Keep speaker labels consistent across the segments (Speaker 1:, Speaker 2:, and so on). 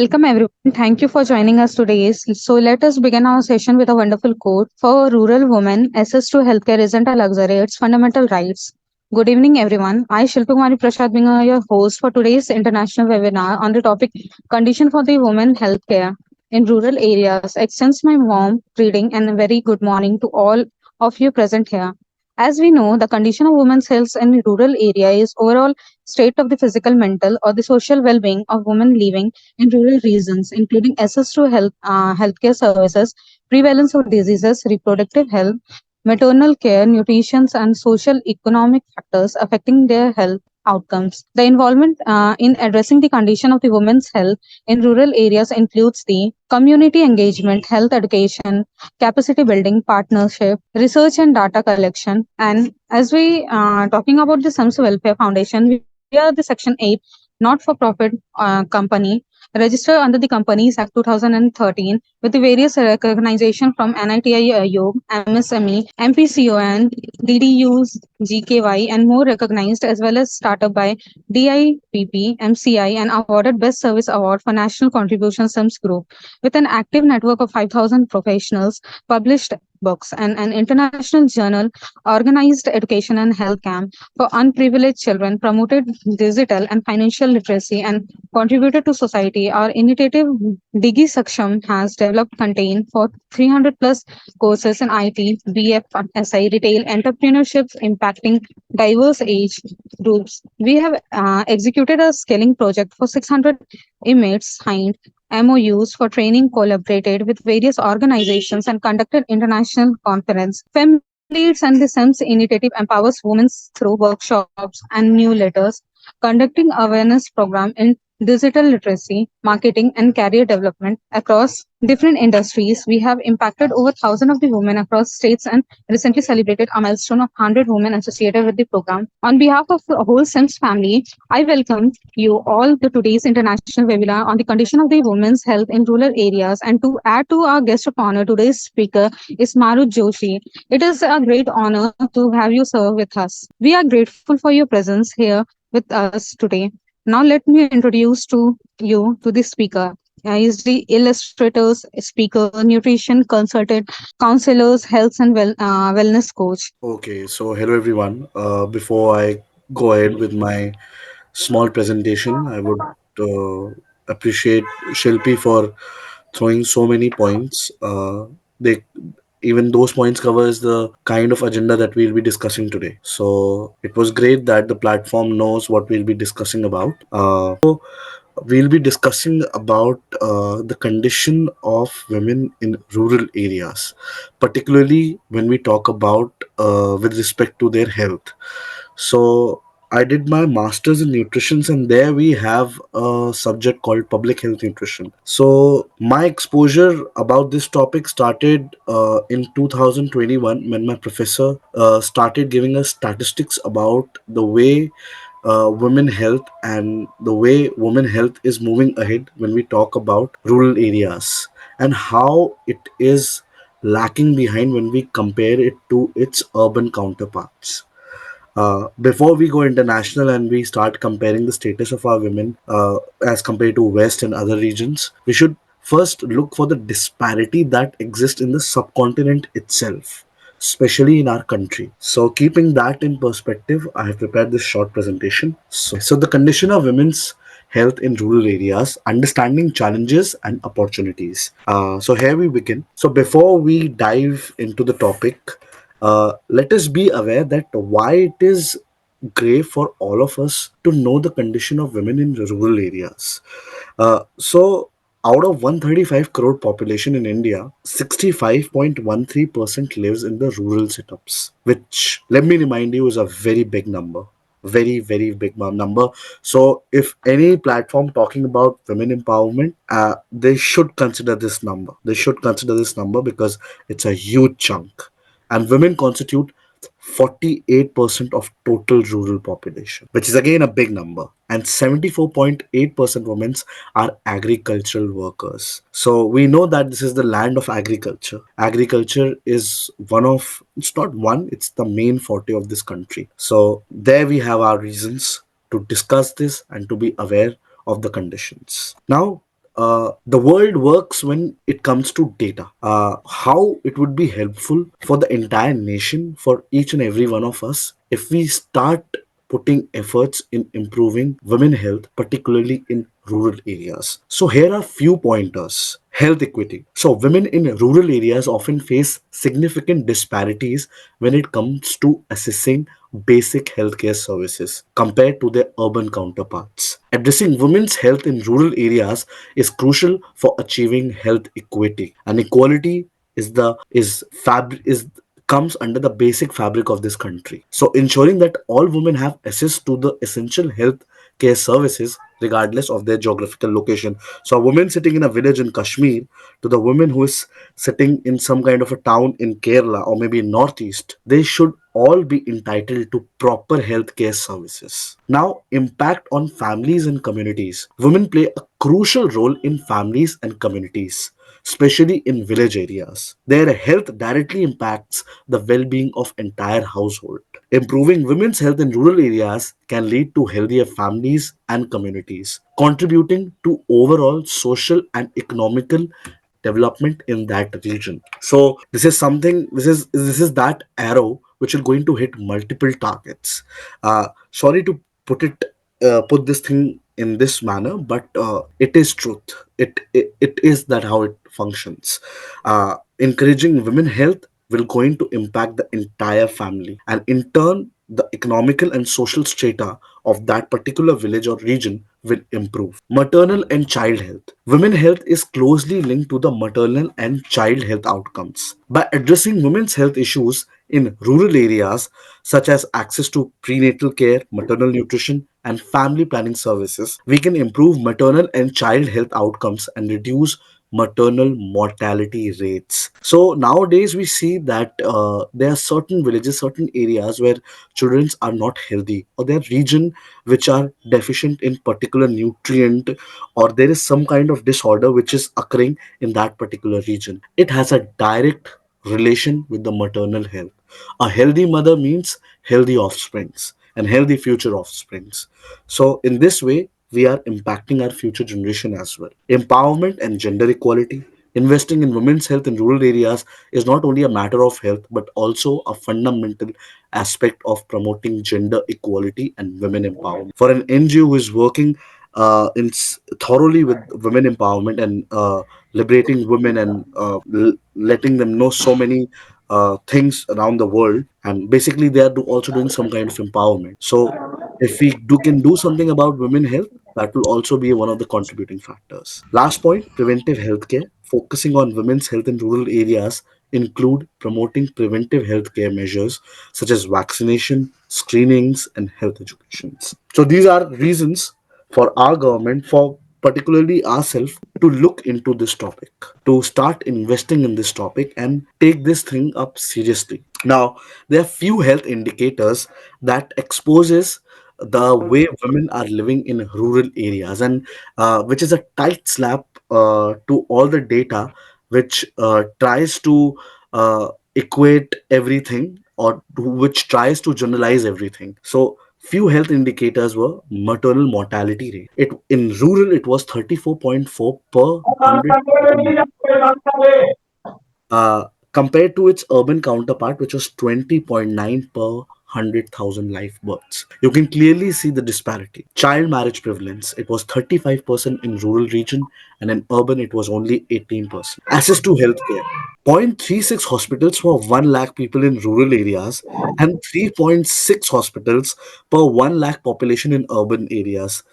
Speaker 1: Welcome everyone. Thank you for joining us today. So let us begin our session with a wonderful quote. For rural women, access to healthcare isn't a luxury, it's fundamental rights. Good evening everyone. I Shilpa Kumari Prasad being your host for today's international webinar on the topic Condition for the Women Healthcare in Rural Areas. Extends my warm greeting and a very good morning to all of you present here. As we know, the condition of women's health in rural area is overall state of the physical, mental, or the social well-being of women living in rural regions, including access to healthcare services, prevalence of diseases, reproductive health, maternal care, nutrition, and social economic factors affecting their health outcomes. The involvement in addressing the condition of the women's health in rural areas includes the community engagement, health education, capacity building, partnership, research and data collection. And as we talking about the Sams Welfare Foundation, we are the Section 8 not-for-profit company registered under the Companies Act 2013 with the various recognition from NITI Aayog, MSME, MPCON, DDUs, GKY, and more recognized as well as startup by DIPP, MCI, and awarded Best Service Award for National Contribution SIMS Group with an active network of 5,000 professionals, published books, and an international journal, organized education and health camp for unprivileged children, promoted digital and financial literacy, and contributed to society. Our initiative DIGISAKSHAM has developed contain for 300 plus courses in IT, BFSI, retail, entrepreneurships impacting diverse age groups. We have executed a scaling project for 600 inmates, signed MOUs for training, collaborated with various organizations, and conducted international conference. Fem Leads and the SEMS initiative empowers women through workshops and newsletters, conducting awareness program in digital literacy, marketing, and career development across different industries. We have impacted over 1,000 of the women across states and recently celebrated a milestone of 100 women associated with the program. On behalf of the whole SEMS family, I welcome you all to today's international webinar on the condition of the women's health in rural areas. And to add to our guest of honor, today's speaker is Marut Joshi. It is a great honor to have you serve with us. We are grateful for your presence here with us today. Now let me introduce to you to the speaker. He is the illustrators, speaker, nutrition consultant, counselors, health and wellness coach.
Speaker 2: Okay, so hello everyone. Before I go ahead with my small presentation, I would appreciate Shilpi for throwing so many points. They even those points covers the kind of agenda that we'll be discussing today. So it was great that the platform knows what we'll be discussing about. We'll be discussing about the condition of women in rural areas, particularly when we talk about with respect to their health. So I did my master's in nutrition, and there we have a subject called public health nutrition. So my exposure about this topic started in 2021 when my professor started giving us statistics about the way women health and the way women health is moving ahead when we talk about rural areas, and how it is lacking behind when we compare it to its urban counterparts. Before we go international and we start comparing the status of our women as compared to West and other regions, we should first look for the disparity that exists in the subcontinent itself, especially in our country. So, keeping that in perspective, I have prepared this short presentation. So the condition of women's health in rural areas, understanding challenges and opportunities. So here we begin. So before we dive into the topic, let us be aware that why it is grave for all of us to know the condition of women in rural areas. So out of 135 crore population in India, 65.13% lives in the rural setups, which, let me remind you, is a very big number. Very big number. So if any platform talking about women empowerment, they should consider this number. They should consider this number because it's a huge chunk, and women constitute 48% of total rural population, which is again a big number. And 74.8% women are agricultural workers. So we know that this is the land of agriculture. Agriculture is one of, it's not one, it's the main forte of this country. So there we have our reasons to discuss this and to be aware of the conditions. Now, the world works when it comes to data. How it would be helpful for the entire nation, for each and every one of us, if we start putting efforts in improving women health, particularly in rural areas. So here are few pointers. Health equity. So women in rural areas often face significant disparities when it comes to accessing basic healthcare services compared to their urban counterparts. Addressing women's health in rural areas is crucial for achieving health equity. And equality is comes under the basic fabric of this country. So ensuring that all women have access to the essential health care services regardless of their geographical location. So a woman sitting in a village in Kashmir to the woman who is sitting in some kind of a town in Kerala or maybe in Northeast, they should all be entitled to proper healthcare services. Now, impact on families and communities. Women play a crucial role in families and communities, especially in village areas. Their health directly impacts the well-being of entire household. Improving women's health in rural areas can lead to healthier families and communities, contributing to overall social and economical development in that region. So this is something. This is that arrow which are going to hit multiple targets. Sorry to put this thing in this manner, but it is truth. It is that how it functions. Encouraging women health will going to impact the entire family, and in turn the economical and social strata of that particular village or region will improve. Maternal and child health. Women health is closely linked to the maternal and child health outcomes. By addressing women's health issues in rural areas, such as access to prenatal care, maternal nutrition, and family planning services, we can improve maternal and child health outcomes and reduce maternal mortality rates. So nowadays we see that there are certain villages, certain areas where children are not healthy, or there are region which are deficient in particular nutrient, or there is some kind of disorder which is occurring in that particular region. It has a direct relation with the maternal health. A healthy mother means healthy offsprings and healthy future offsprings. So in this way, we are impacting our future generation as well. Empowerment and gender equality. Investing in women's health in rural areas is not only a matter of health but also a fundamental aspect of promoting gender equality and women empowerment. For an NGO who is working thoroughly with women empowerment and liberating women and letting them know so many things around the world, and basically they are also doing some kind of empowerment. So if we can do something about women health, that will also be one of the contributing factors. Last point, preventive healthcare. Focusing on women's health in rural areas include promoting preventive healthcare measures such as vaccination, screenings, and health educations. So these are reasons for our government, for particularly ourselves, to look into this topic, to start investing in this topic and take this thing up seriously. Now, there are few health indicators that exposes the way women are living in rural areas, and which is a tight slap to all the data which tries to equate everything, or which tries to generalize everything. So few health indicators were maternal mortality rate. It in rural it was 34.4 per 100,000, compared to its urban counterpart, which was 20.9 per 100,000 live births. You can clearly see the disparity. Child marriage prevalence, it was 35% in rural region, and in urban it was only 18%. Access to healthcare, 0.36 hospitals for 1 lakh people in rural areas and 3.6 hospitals per 1 lakh population in urban areas.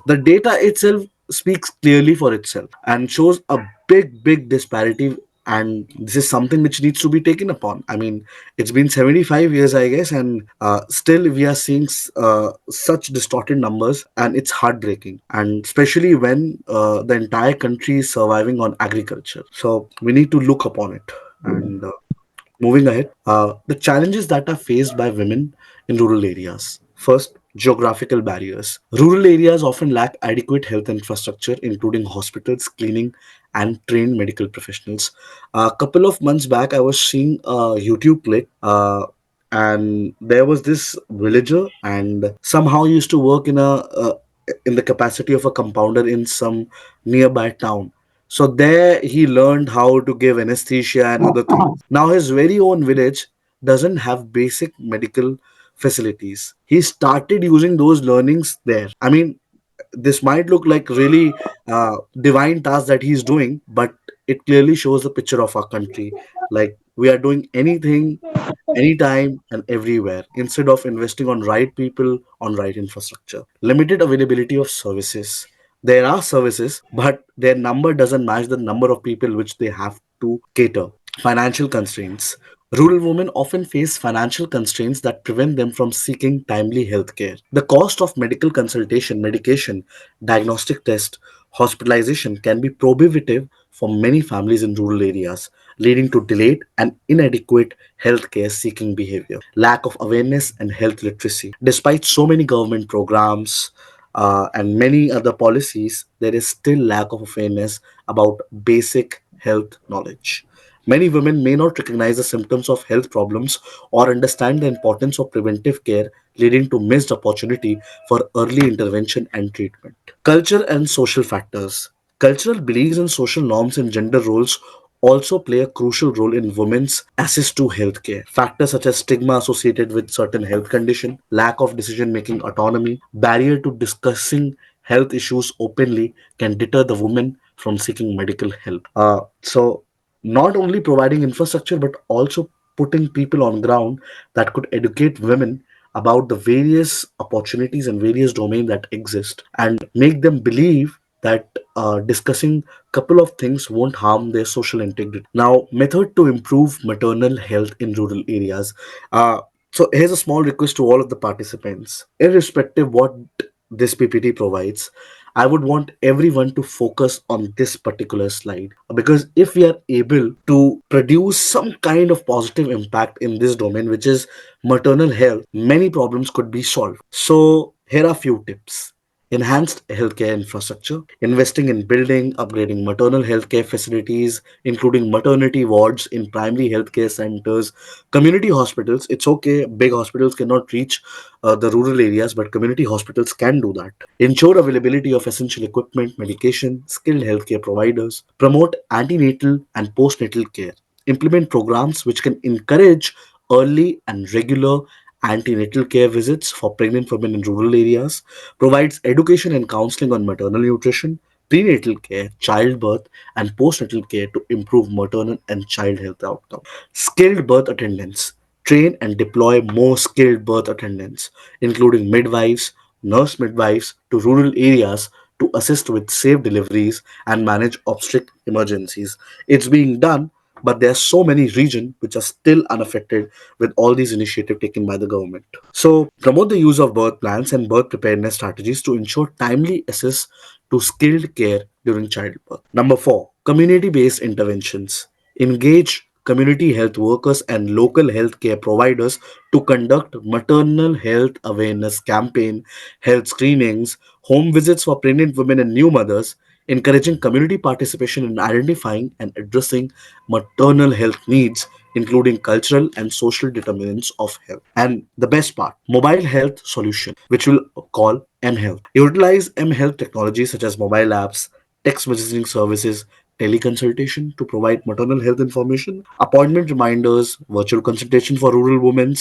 Speaker 2: The data itself speaks clearly for itself and shows a big disparity, and this is something which needs to be taken upon. I mean, it's been 75 years, I guess, and still we are seeing such distorted numbers, and it's heartbreaking, and especially when the entire country is surviving on agriculture. So we need to look upon it. And moving ahead, the challenges that are faced by women in rural areas. First, geographical barriers. Rural areas often lack adequate health infrastructure, including hospitals, cleaning, and trained medical professionals. A couple of months back, I was seeing a YouTube clip, and there was this villager, and somehow he used to work in a in the capacity of a compounder in some nearby town. So there he learned how to give anesthesia and other things. Now his very own village doesn't have basic medical facilities. He started using those learnings there. I mean, this might look like really divine task that he's doing, but it clearly shows the picture of our country. Like we are doing anything, anytime, and everywhere instead of investing on right people, on right infrastructure. Limited availability of services. There are services, but their number doesn't match the number of people which they have to cater. Financial constraints. Rural women often face financial constraints that prevent them from seeking timely health care. The cost of medical consultation, medication, diagnostic test, hospitalization can be prohibitive for many families in rural areas, leading to delayed and inadequate healthcare seeking behavior. Lack of awareness and health literacy. Despite so many government programs, and many other policies, there is still lack of awareness about basic health knowledge. Many women may not recognize the symptoms of health problems or understand the importance of preventive care, leading to missed opportunity for early intervention and treatment. Culture and social factors. Cultural beliefs and social norms and gender roles also play a crucial role in women's access to healthcare. Factors such as stigma associated with certain health condition, lack of decision making autonomy, barrier to discussing health issues openly can deter the woman from seeking medical help. So not only providing infrastructure but also putting people on ground that could educate women about the various opportunities and various domains that exist and make them believe that discussing couple of things won't harm their social integrity. Now, method to improve maternal health in rural areas. So here's a small request to all of the participants, irrespective what this PPT provides. I would want everyone to focus on this particular slide because if we are able to produce some kind of positive impact in this domain, which is maternal health, many problems could be solved. So, here are a few tips. Enhanced healthcare infrastructure, investing in building, upgrading maternal healthcare facilities, including maternity wards in primary healthcare centers, community hospitals. It's okay, big hospitals cannot reach the rural areas, but community hospitals can do that. Ensure availability of essential equipment, medication, skilled healthcare providers, promote antenatal and postnatal care, implement programs which can encourage early and regular antenatal care visits for pregnant women in rural areas, provides education and counseling on maternal nutrition, prenatal care, childbirth, and postnatal care to improve maternal and child health outcomes. Skilled birth attendants. Train and deploy more skilled birth attendants, including midwives, nurse midwives, to rural areas to assist with safe deliveries and manage obstetric emergencies. It's being done, but there are so many regions which are still unaffected with all these initiatives taken by the government. So, promote the use of birth plans and birth preparedness strategies to ensure timely access to skilled care during childbirth. Number four, community based interventions. Engage community health workers and local healthcare providers to conduct maternal health awareness campaign, health screenings, home visits for pregnant women and new mothers, encouraging community participation in identifying and addressing maternal health needs, including cultural and social determinants of health. And the best part, mobile health solution, which we'll call mHealth. Utilize mHealth technology such as mobile apps, text messaging services, teleconsultation to provide maternal health information, appointment reminders, virtual consultation for rural women,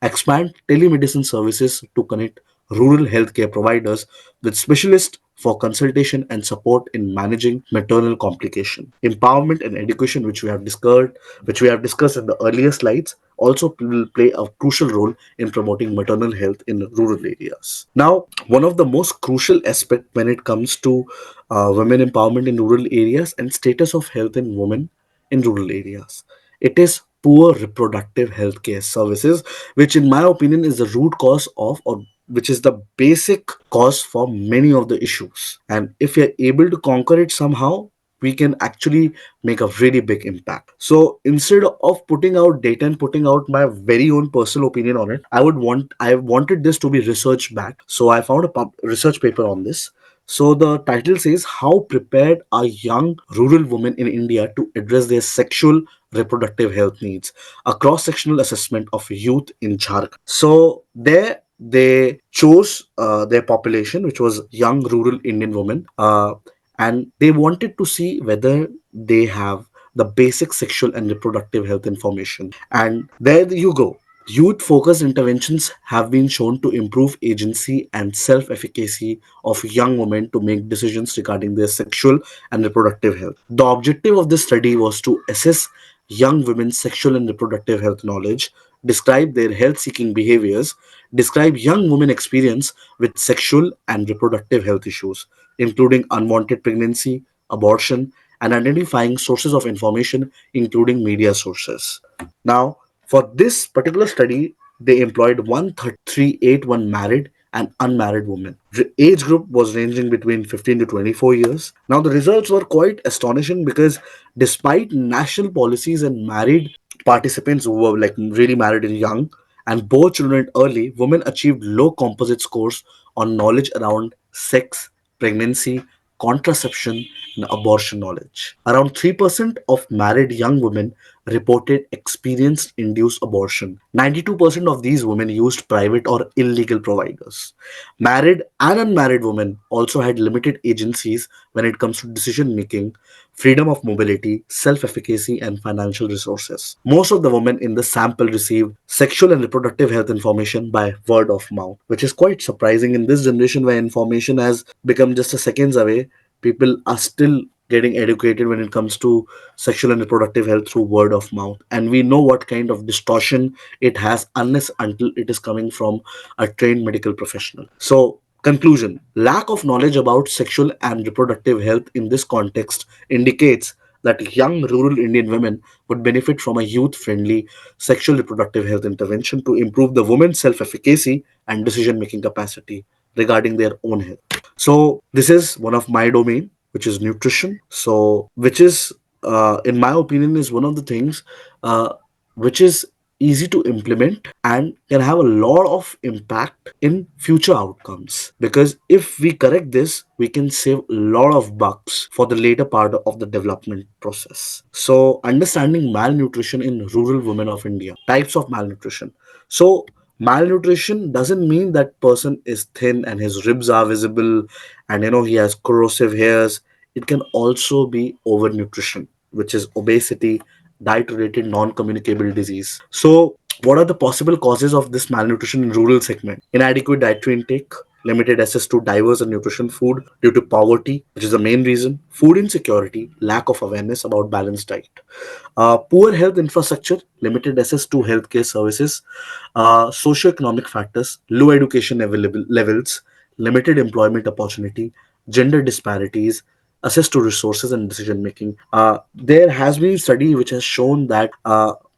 Speaker 2: expand telemedicine services to connect rural healthcare providers with specialists for consultation and support in managing maternal complication. Empowerment and education, which we have discussed in the earlier slides, also will play a crucial role in promoting maternal health in rural areas. Now, one of the most crucial aspect when it comes to women empowerment in rural areas and status of health in women in rural areas, it is poor reproductive health care services, which in my opinion is the root cause of, or which is the basic cause for many of the issues. And if we are able to conquer it somehow, we can actually make a really big impact. So instead of putting out data and putting out my very own personal opinion on it, I wanted this to be research backed. So I found a research paper on this. So the title says, how prepared are young rural women in India to address their sexual reproductive health needs? A cross-sectional assessment of youth in Jharkhand. So there they chose their population, which was young rural Indian women, and they wanted to see whether they have the basic sexual and reproductive health information. And there you go. Youth focused interventions have been shown to improve agency and self efficacy of young women to make decisions regarding their sexual and reproductive health. The objective of this study was to assess young women's sexual and reproductive health knowledge, describe their health seeking behaviors, describe young women experience with sexual and reproductive health issues, including unwanted pregnancy, abortion, and identifying sources of information, including media sources. Now, for this particular study, they employed 1,381 married and unmarried women. The age group was ranging between 15 to 24 years. Now, the results were quite astonishing because despite national policies and married participants who were like really married and young and bore children early, women achieved low composite scores on knowledge around sex, pregnancy, contraception, and abortion knowledge. Around 3% of married young women reported experienced induced abortion. 92% of these women used private or illegal providers. Married and unmarried women also had limited agencies when it comes to decision making, freedom of mobility, self efficacy, and financial resources. Most of the women in the sample received sexual and reproductive health information by word of mouth, which is quite surprising in this generation where information has become just a seconds away. People are still getting educated when it comes to sexual and reproductive health through word of mouth, and we know what kind of distortion it has unless until it is coming from a trained medical professional. So conclusion: lack of knowledge about sexual and reproductive health in this context indicates that young rural Indian women would benefit from a youth friendly sexual reproductive health intervention to improve the woman's self efficacy and decision making capacity regarding their own health. So this is one of my domain, which is nutrition. So which is, in my opinion, is one of the things which is easy to implement and can have a lot of impact in future outcomes, because if we correct this we can save a lot of bucks for the later part of the development process. So understanding malnutrition in rural women of India, types of malnutrition. So malnutrition doesn't mean that person is thin and his ribs are visible and he has corrosive hairs. It can also be overnutrition, which is obesity, diet related non communicable disease. So what are the possible causes of this malnutrition in rural segment? Inadequate dietary intake, limited access to diverse and nutritious food due to poverty, which is the main reason, food insecurity, lack of awareness about balanced diet, poor health infrastructure, limited access to healthcare services, socioeconomic factors, low education levels, limited employment opportunity, gender disparities, access to resources and decision making. There has been study which has shown that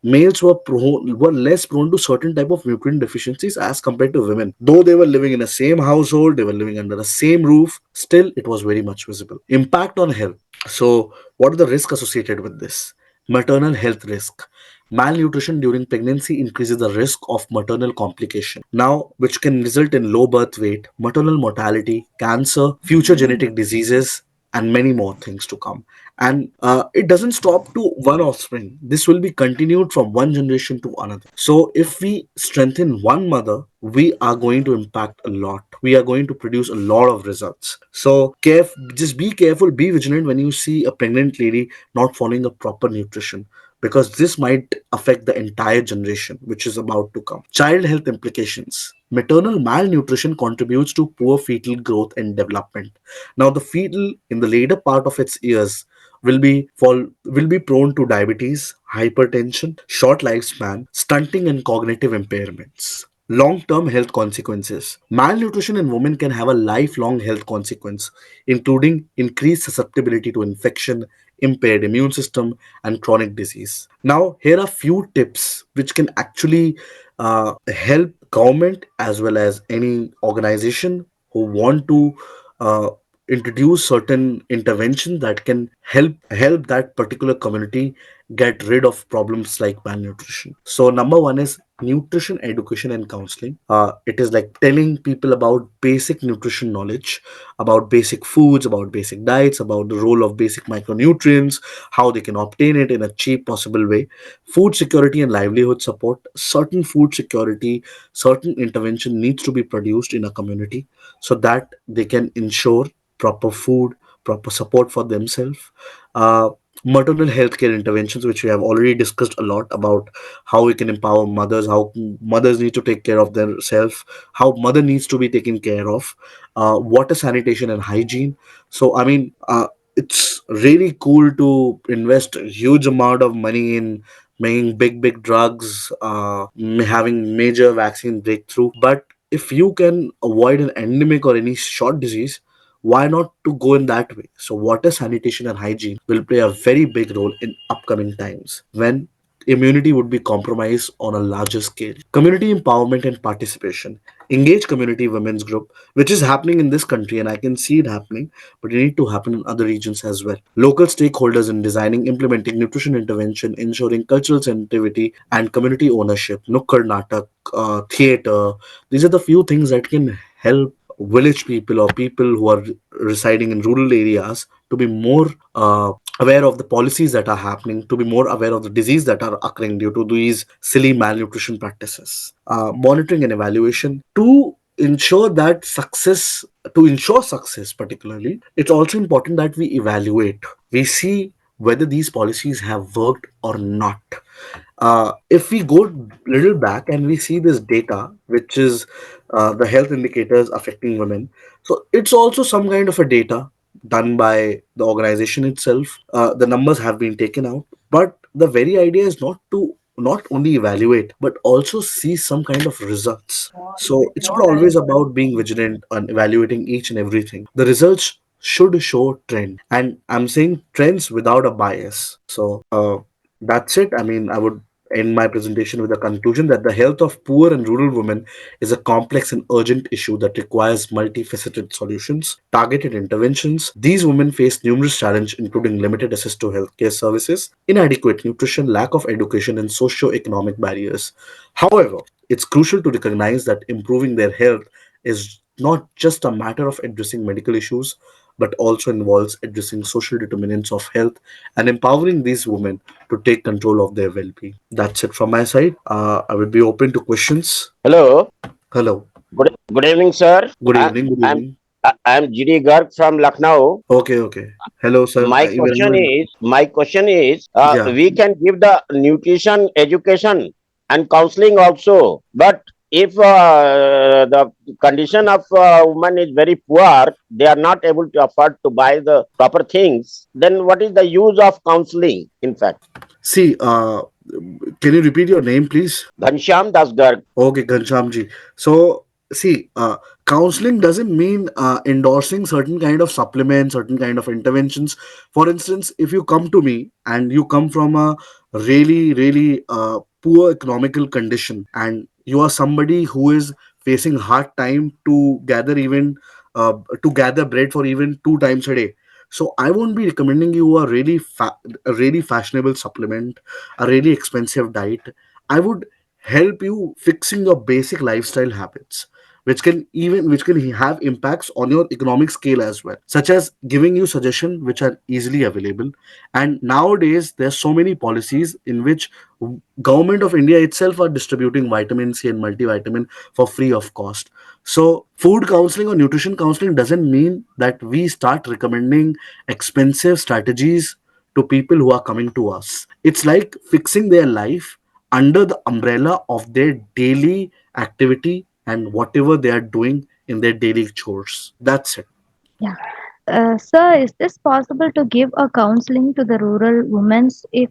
Speaker 2: males were less prone to certain type of nutrient deficiencies as compared to women. Though they were living in the same household, they were living under the same roof, still it was very much visible. Impact on health. So, what are the risks associated with this? Maternal health risk. Malnutrition during pregnancy increases the risk of maternal complication. Now, which can result in low birth weight, maternal mortality, cancer, future genetic diseases, and many more things to come. And it doesn't stop to one offspring. This will be continued from one generation to another. So, if we strengthen one mother, we are going to impact a lot. We are going to produce a lot of results. So, just be careful, be vigilant when you see a pregnant lady not following a proper nutrition, because this might affect the entire generation which is about to come. Child health implications. Maternal malnutrition contributes to poor fetal growth and development. Now, the fetal in the later part of its years will be prone to diabetes, hypertension, short lifespan, stunting, and cognitive impairments. Long-term health consequences. Malnutrition in women can have a lifelong health consequence, including increased susceptibility to infection, impaired immune system, and chronic disease. Now, here are few tips which can actually help government as well as any organization who want to uh, introduce certain intervention that can help that particular community get rid of problems like malnutrition. So number one is nutrition education and counseling. It is like telling people about basic nutrition knowledge, about basic foods, about basic diets, about the role of basic micronutrients, how they can obtain it in a cheap possible way. Food security and livelihood support. Certain food security, certain intervention needs to be produced in a community so that they can ensure proper food, proper support for themselves. Uh, Maternal healthcare interventions, which we have already discussed a lot about how we can empower mothers, how mothers need to take care of themselves, how mother needs to be taken care of, water sanitation and hygiene. So, I mean, it's really cool to invest a huge amount of money in making big drugs, having major vaccine breakthrough. But if you can avoid an endemic or any short disease, why not to go in that way? So water sanitation and hygiene will play a very big role in upcoming times when immunity would be compromised on a larger scale. Community empowerment and participation. Engage community women's group, which is happening in this country, and I can see it happening, but it need to happen in other regions as well. Local stakeholders in designing, implementing nutrition intervention, ensuring cultural sensitivity and community ownership. Nukkad natak, theater. These are the few things that can help village people or people who are residing in rural areas to be more aware of the policies that are happening, to be more aware of the disease that are occurring due to these silly malnutrition practices. Monitoring and evaluation ensure that success to ensure success particularly, it's also important that we evaluate, we see whether these policies have worked or not. If we go little back and we see this data, which is the health indicators affecting women, so it's also some kind of a data done by the organization itself. The numbers have been taken out, but the very idea is not only evaluate but also see some kind of results. So it's not always about being vigilant and evaluating each and everything. The results should show trend, and I'm saying trends without a bias. So that's it. I mean, I would end my presentation with a conclusion that the health of poor and rural women is a complex and urgent issue that requires multifaceted solutions, targeted interventions. These women face numerous challenges, including limited access to healthcare services, inadequate nutrition, lack of education, and socio-economic barriers. However, it's crucial to recognize that improving their health is not just a matter of addressing medical issues, but also involves addressing social determinants of health and empowering these women to take control of their well-being. That's it from my side. I will be open to questions.
Speaker 3: Hello.
Speaker 2: Hello.
Speaker 3: Good evening, sir.
Speaker 2: Good evening. Good
Speaker 3: I'm
Speaker 2: evening.
Speaker 3: I'm GD Garg from Lucknow.
Speaker 2: Okay. Okay. Hello, sir. Even I'm in.
Speaker 3: My question is,
Speaker 2: Yeah.
Speaker 3: we can give the nutrition education and counseling also, but if the condition of woman is very poor, they are not able to afford to buy the proper things. Then what is the use of counseling? In fact,
Speaker 2: See. Can you repeat your name, please?
Speaker 3: Ghanshyam Das Garg.
Speaker 2: Okay, Ghanshyamji. So, see, counseling doesn't mean endorsing certain kind of supplements, certain kind of interventions. For instance, if you come to me and you come from a really poor economical condition, and you are somebody who is facing hard time to gather even to gather bread for even two times a day. So I won't be recommending you a really fashionable supplement, a really expensive diet. I would help you fixing your basic lifestyle habits, which can have impacts on your economic scale as well, such as giving you suggestions which are easily available. And nowadays there's so many policies in which government of India itself are distributing vitamin C and multivitamin for free of cost. So food counseling or nutrition counseling doesn't mean that we start recommending expensive strategies to people who are coming to us. It's like fixing their life under the umbrella of their daily activity and whatever they are doing in their daily chores. That's it.
Speaker 4: Yeah. Sir, is this possible to give a counseling to the rural women if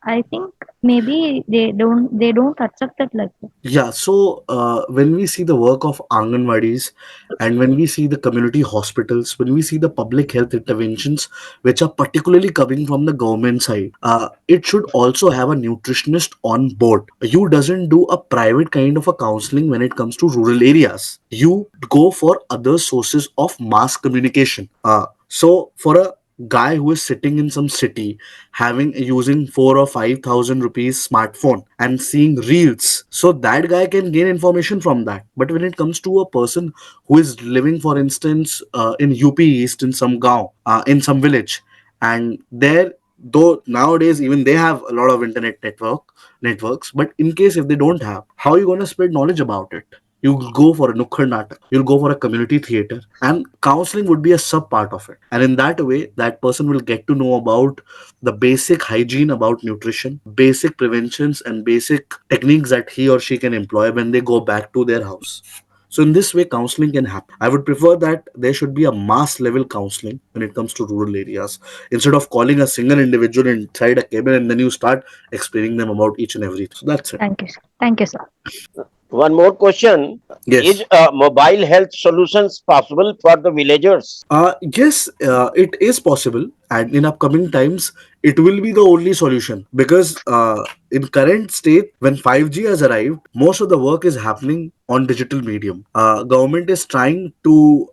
Speaker 4: I think maybe they don't accept it like that.
Speaker 2: Yeah, so when we see the work of Anganwadis and when we see the community hospitals, when we see the public health interventions, which are particularly coming from the government side, it should also have a nutritionist on board. You doesn't do a private kind of a counseling when it comes to rural areas. You go for other sources of mass communication. nutrition. So for a guy who is sitting in some city having using 4 or 5 thousand rupees smartphone and seeing reels, so that guy can gain information from that. But when it comes to a person who is living, for instance, in UP East, in some gaon, in some village, and there, though nowadays even they have a lot of internet networks, but in case if they don't have, how are you going to spread knowledge about it? You'll go for a nukkad natak, you'll go for a community theater, and counseling would be a sub part of it. And in that way, that person will get to know about the basic hygiene about nutrition, basic preventions, and basic techniques that he or she can employ when they go back to their house. So in this way, counseling can happen. I would prefer that there should be a mass level counseling when it comes to rural areas, instead of calling a single individual inside a cabin and then you start explaining them about each and everything. So that's it.
Speaker 4: Thank you, sir. Thank you, sir.
Speaker 3: One more question. Is
Speaker 2: Yes.
Speaker 3: mobile health solutions possible for the villagers?
Speaker 2: Yes, it is possible, and in upcoming times, it will be the only solution because in current state, when 5G has arrived, most of the work is happening on digital medium. Government is trying to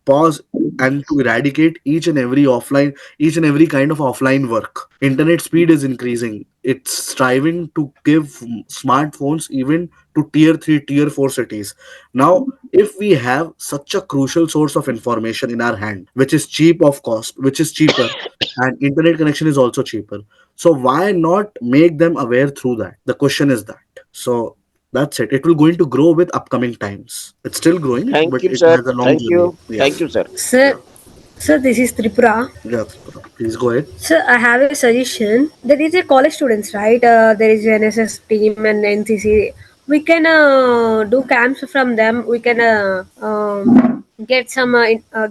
Speaker 2: pause and to eradicate each and every kind of offline work. Internet speed is increasing. It's striving to give smartphones even to tier 3, tier 4 cities. Now, if we have such a crucial source of information in our hand, which is cheap of cost, which is cheaper, and internet connection is also cheaper, so why not make them aware through that? The question is that. So that's it. It will going to grow with upcoming times. It's still growing,
Speaker 3: Thank
Speaker 2: but
Speaker 3: you,
Speaker 2: it
Speaker 3: sir.
Speaker 2: has a long
Speaker 3: Thank
Speaker 2: journey.
Speaker 3: you.
Speaker 2: Yeah.
Speaker 3: Thank you, sir.
Speaker 2: Yeah.
Speaker 5: Sir, sir, this is Tripura.
Speaker 2: Yeah. Please go ahead.
Speaker 5: Sir, I have a suggestion. There is a college students, right? There is an NSS team and NCC. We can do camps from them. We can get some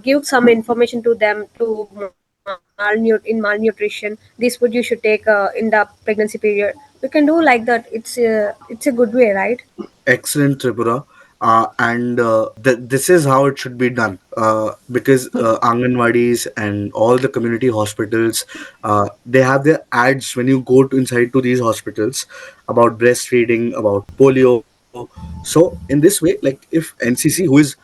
Speaker 5: give some information to them to in malnutrition. This food you should take in the pregnancy period. We can do like that. It's a good way, right?
Speaker 2: Excellent, Tripura. And this is how it should be done, because Anganwadis and all the community hospitals, they have their ads when you go to inside to these hospitals about breastfeeding, about polio. So in this way, like if NCC, who is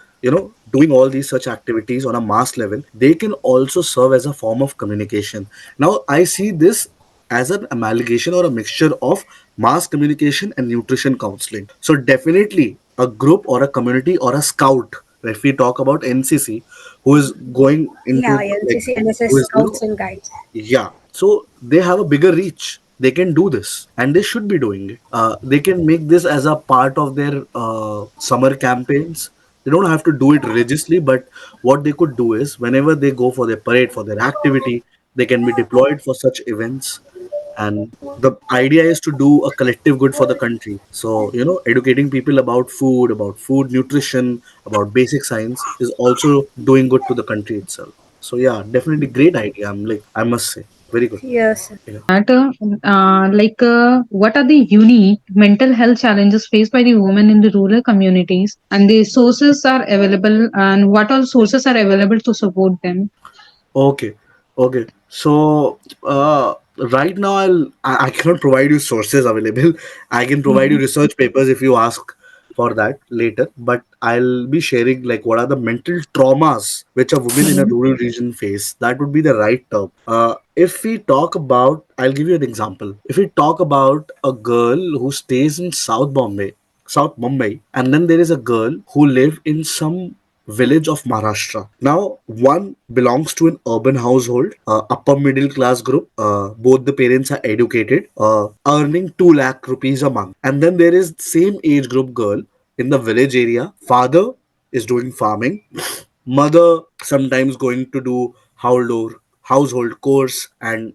Speaker 2: doing all these such activities on a mass level, they can also serve as a form of communication. Now I see this as an amalgamation or a mixture of mass communication and nutrition counseling. So definitely a group or a community or a scout, if we talk about NCC, who is going
Speaker 5: Yeah,
Speaker 2: into like
Speaker 5: NCC,
Speaker 2: who
Speaker 5: NSS
Speaker 2: is
Speaker 5: scouts and guides.
Speaker 2: yeah, so they have a bigger reach. They can do this, and they should be doing it. They can make this as a part of their summer campaigns. They don't have to do it religiously, but what they could do is whenever they go for their parade, for their activity, they can be deployed for such events. And the idea is to do a collective good for the country. So, educating people about food nutrition, about basic science is also doing good to the country itself. So yeah, definitely great idea. I must say, very good.
Speaker 5: Yes.
Speaker 2: Yeah.
Speaker 1: That, what are the unique mental health challenges faced by the women in the rural communities, and the sources are available, and what all sources are available to support them?
Speaker 2: Okay. Okay. So right now I cannot provide you sources available. I can provide you
Speaker 1: Mhm.
Speaker 2: research papers if you ask for that later. But I'll be sharing like what are the mental traumas which a woman in a
Speaker 1: Mhm.
Speaker 2: rural region face. That would be the right term. If we talk about, I'll give you an example. If we talk about a girl who stays in South Mumbai, and then there is a girl who live in some village of Maharashtra. Now, one belongs to an urban household, upper middle class group. Both the parents are educated, earning 2 lakh rupees a month. And then there is same age group girl in the village area. Father is doing farming, mother sometimes going to do household chores, and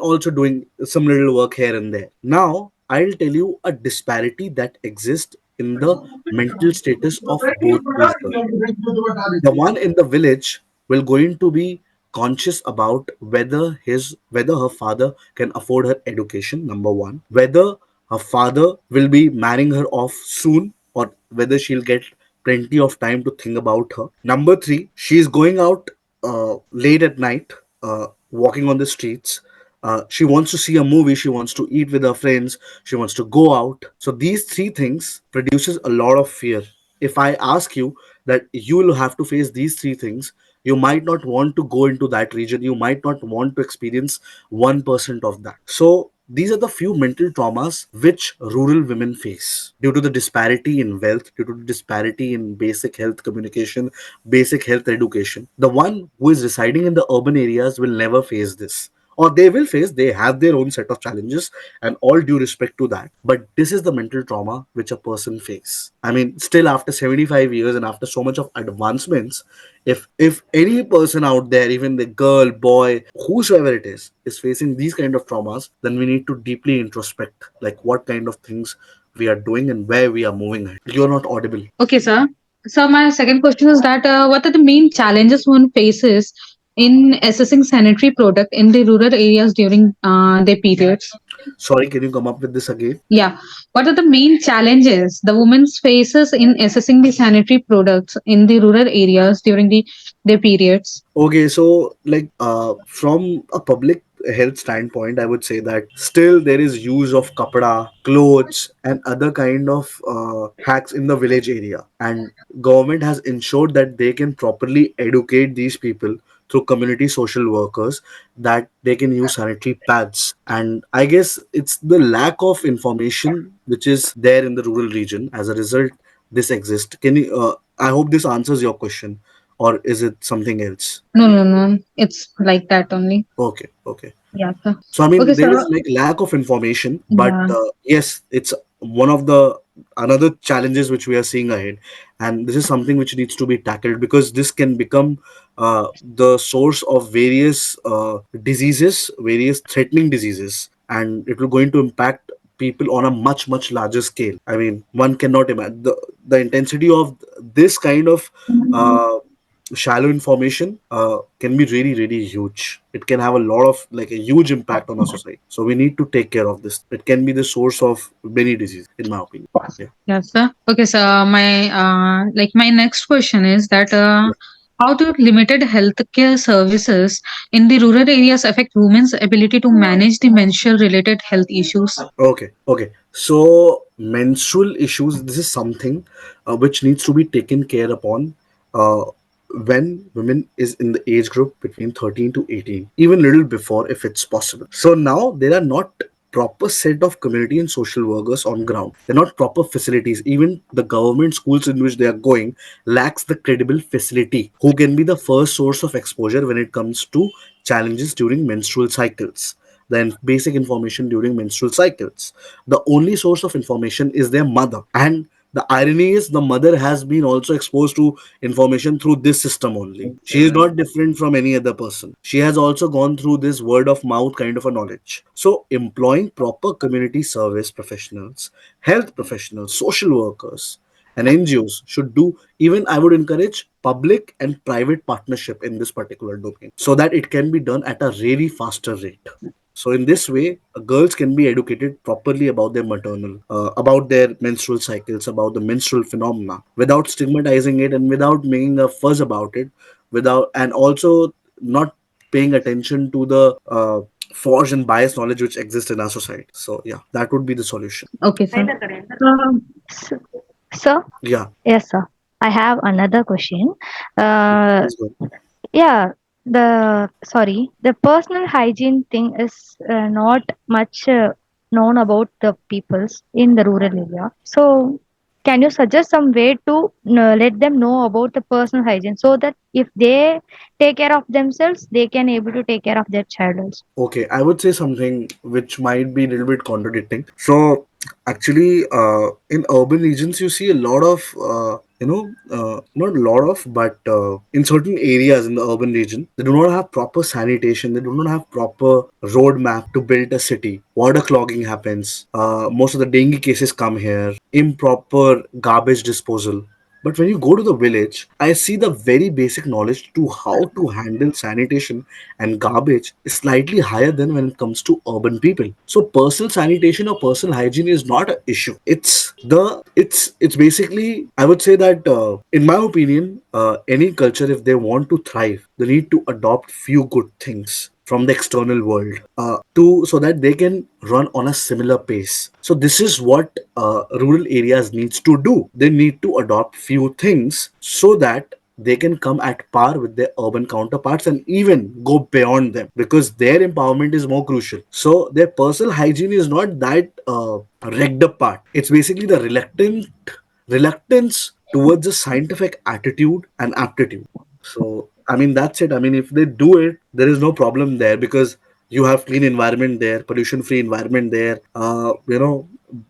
Speaker 2: also doing some little work here and there. Now I'll tell you a disparity that exists in the mental status of both these girls. The one in the village will going to be conscious about whether her father can afford her education, number one, whether her father will be marrying her off soon, or whether she'll get plenty of time to think about her. Number three, she's going out late at night, walking on the streets. She wants to see a movie, she wants to eat with her friends, she wants to go out. So these three things produces a lot of fear. If I ask you that you will have to face these three things, You might not want to go into that region. You might not want to experience 1% of that. So these are the few mental traumas which rural women face due to the disparity in wealth, due to the disparity in basic health communication, basic health education. The one who is residing in the urban areas will never face this, or they will face, they have their own set of challenges, and all due respect to that, but this is the mental trauma which a person face. I mean, still after 75 years and after so much of advancements, if any person out there, even the girl, boy, whosoever it is facing these kind of traumas, then we need to deeply introspect, like what kind of things we are doing and where we are moving ahead. You're not audible.
Speaker 1: Okay, sir. So my second question is that what are the main challenges one faces in assessing sanitary product in the rural areas during their periods?
Speaker 2: Sorry, can you come up with this again?
Speaker 1: Yeah. What are the main challenges the woman faces in assessing the sanitary products in the rural areas during their periods?
Speaker 2: Okay, so like from a public health standpoint, I would say that still there is use of kapada, clothes, and other kind of hacks in the village area, and government has ensured that they can properly educate these people through community social workers that they can use sanitary pads. And I guess it's the lack of information which is there in the rural region. As a result, this exists. Can you? I hope this answers your question, or is it something else?
Speaker 1: No, no, no. It's like that only.
Speaker 2: Okay, okay.
Speaker 1: Yeah, sir.
Speaker 2: So I
Speaker 1: Okay,
Speaker 2: mean, there
Speaker 1: sir.
Speaker 2: is like lack of information, but
Speaker 1: Yeah.
Speaker 2: yes, it's one of the another challenges which we are seeing ahead, and this is something which needs to be tackled because this can become the source of various diseases, various threatening diseases, and it will going to impact people on a much larger scale. I mean, one cannot imagine the intensity of this kind of uh, shallow information can be really huge. It can have a lot of like a huge impact on our society, so we need to take care of this. It can be the source of many diseases, in my opinion. Yeah.
Speaker 1: Yes, sir. Okay, sir. My next question is that how do limited healthcare services in the rural areas affect women's ability to manage the menstrual related health issues?
Speaker 2: Okay. So menstrual issues. This is something which needs to be taken care upon uh, when women is in the age group between 13 to 18, even little before if it's possible. So now there are not proper set of community and social workers on ground. They're not proper facilities. Even the government schools in which they are going lacks the credible facility who can be the first source of exposure when it comes to challenges during menstrual cycles, the basic information during menstrual cycles. The only source of information is their mother. And the irony is the mother has been also exposed to information through this system only. She is not different from any other person. She has also gone through this word of mouth kind of a knowledge. So employing proper community service professionals, health professionals, social workers, and NGOs should do. Even I would encourage public and private partnership in this particular domain so that it can be done at a really faster rate. So in this way, girls can be educated properly about their maternal, about their menstrual cycles, about the menstrual phenomena, without stigmatizing it and without making a fuss about it, without and also not paying attention to the forged and biased knowledge which exists in our society. So yeah, that would be the solution.
Speaker 1: Okay, sir.
Speaker 4: S- Sir,
Speaker 2: Yeah,
Speaker 4: yes, sir. I have another question. Uh,
Speaker 2: please go.
Speaker 4: yeah, the personal hygiene thing is not much known about the peoples in the rural area. So, can you suggest some way to let them know about the personal hygiene so that if they take care of themselves, they can able to take care of their child also.
Speaker 2: Okay, I would say something which might be a little bit contradicting. So, actually, in urban regions, you see a lot of, not a lot of, but in certain areas in the urban region, they do not have proper sanitation. They do not have proper roadmap to build a city. Water clogging happens. Most of the dengue cases come here. Improper garbage disposal. But when you go to the village, I see the very basic knowledge to how to handle sanitation and garbage is slightly higher than when it comes to urban people. So personal sanitation or personal hygiene is not an issue. It's basically, I would say that in my opinion, any culture, if they want to thrive, they need to adopt few good things from the external world to so that they can run on a similar pace. So this is what rural areas needs to do. They need to adopt few things so that they can come at par with their urban counterparts and even go beyond them, because their empowerment is more crucial. So their personal hygiene is not that rigged up part. It's basically the reluctance towards a scientific attitude and aptitude. So I mean that's it. I mean if they do it, there is no problem there, because you have clean environment there, pollution free environment there.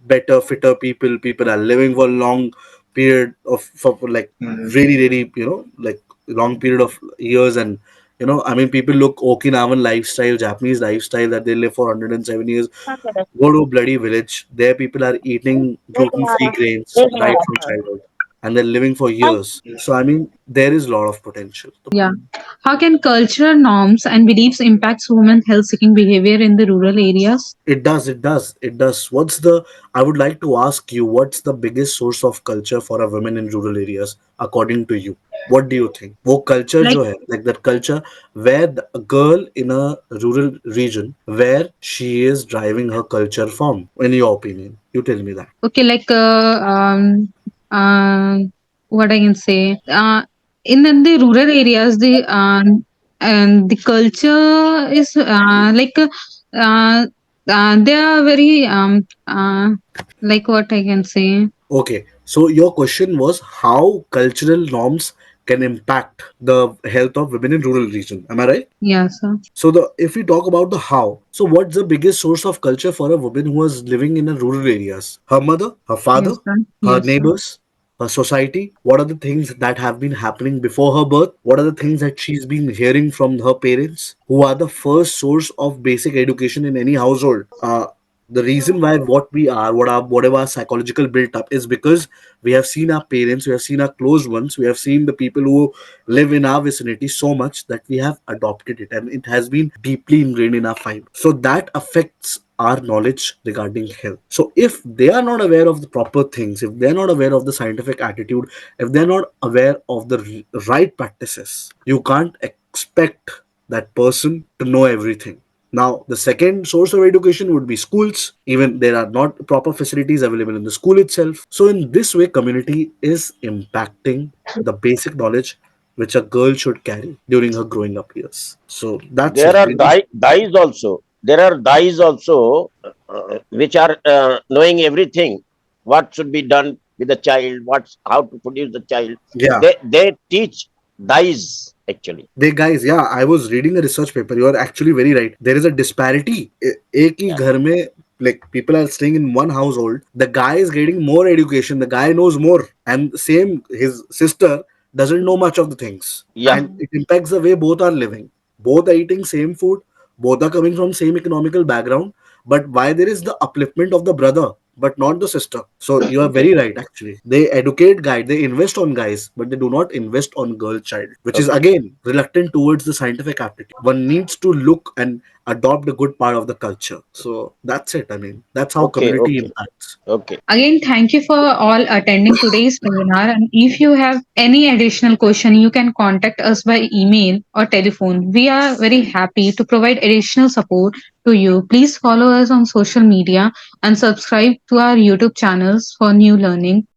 Speaker 2: Better, fitter people are living for a long period of for like really really like long period of years. And I mean people look Okinawan lifestyle, Japanese lifestyle, that they live for 107 years. Go to a bloody village. There, people are eating gluten-free grains right from childhood, and they're living for years. So, I mean, there is a lot of potential.
Speaker 1: Yeah. How can cultural norms and beliefs impact women health seeking behavior in the rural areas?
Speaker 2: It does. It does. It does. I would like to ask you, what's the biggest source of culture for a woman in rural areas, according to you? What do you think? वो culture
Speaker 1: Like,
Speaker 2: जो है, like that culture where a girl in a rural region, where she is driving her culture from, in your opinion? You tell me that.
Speaker 1: okay, like, what I can say, in the rural areas, the and the culture is they are very like what I can say.
Speaker 2: Okay, so your question was how cultural norms can impact the health of women in rural region. Am I right?
Speaker 1: Yeah, sir.
Speaker 2: So the if we talk about the how, so what's the biggest source of culture for a woman who is living in a rural areas? Her mother, her father,
Speaker 1: Yes, sir.
Speaker 2: her
Speaker 1: Yes, sir.
Speaker 2: neighbors, her society. What are the things that have been happening before her birth? What are the things that she's been hearing from her parents, who are the first source of basic education in any household? The reason why what we are, whatever our psychological built up is because we have seen our parents, we have seen our close ones, we have seen the people who live in our vicinity so much that we have adopted it, and it has been deeply ingrained in our fiber. So that affects our knowledge regarding health. So if they are not aware of the proper things, if they're not aware of the scientific attitude, if they're not aware of the right practices, you can't expect that person to know everything. Now, the second source of education would be schools. Even there are not proper facilities available in the school itself. So, in this way, community is impacting the basic knowledge which a girl should carry during her growing up years. So, that's
Speaker 3: There
Speaker 2: it.
Speaker 3: are dyes also. There are dyes also, which are knowing everything. What should be done with the child? What's how to produce the child?
Speaker 2: Yeah.
Speaker 3: They teach dyes actually.
Speaker 2: They guys, yeah, I was reading a research paper. You are actually very right. There is a disparity. एक ही
Speaker 3: Yeah.
Speaker 2: घर में, like people are staying in one household. The guy is getting more education. The guy knows more, and same his sister doesn't know much of the things,
Speaker 3: Yeah.
Speaker 2: and it impacts the way both are living. Both are eating same food. Both are coming from same economical background. But why there is the upliftment of the brother, but not the sister? So you are
Speaker 3: Okay.
Speaker 2: very right. Actually, they educate guys, they invest on guys, but they do not invest on girl child, which is
Speaker 3: Okay.
Speaker 2: again reluctant towards the scientific aptitude. One needs to look and adopt a good part of the culture. So that's it. I mean, that's how
Speaker 3: Okay.
Speaker 2: community
Speaker 3: Okay.
Speaker 2: impacts.
Speaker 3: Okay.
Speaker 1: Again, thank you for all attending today's webinar. And if you have any additional question, you can contact us by email or telephone. We are very happy to provide additional support to you. Please follow us on social media and subscribe to our YouTube channels for new learning.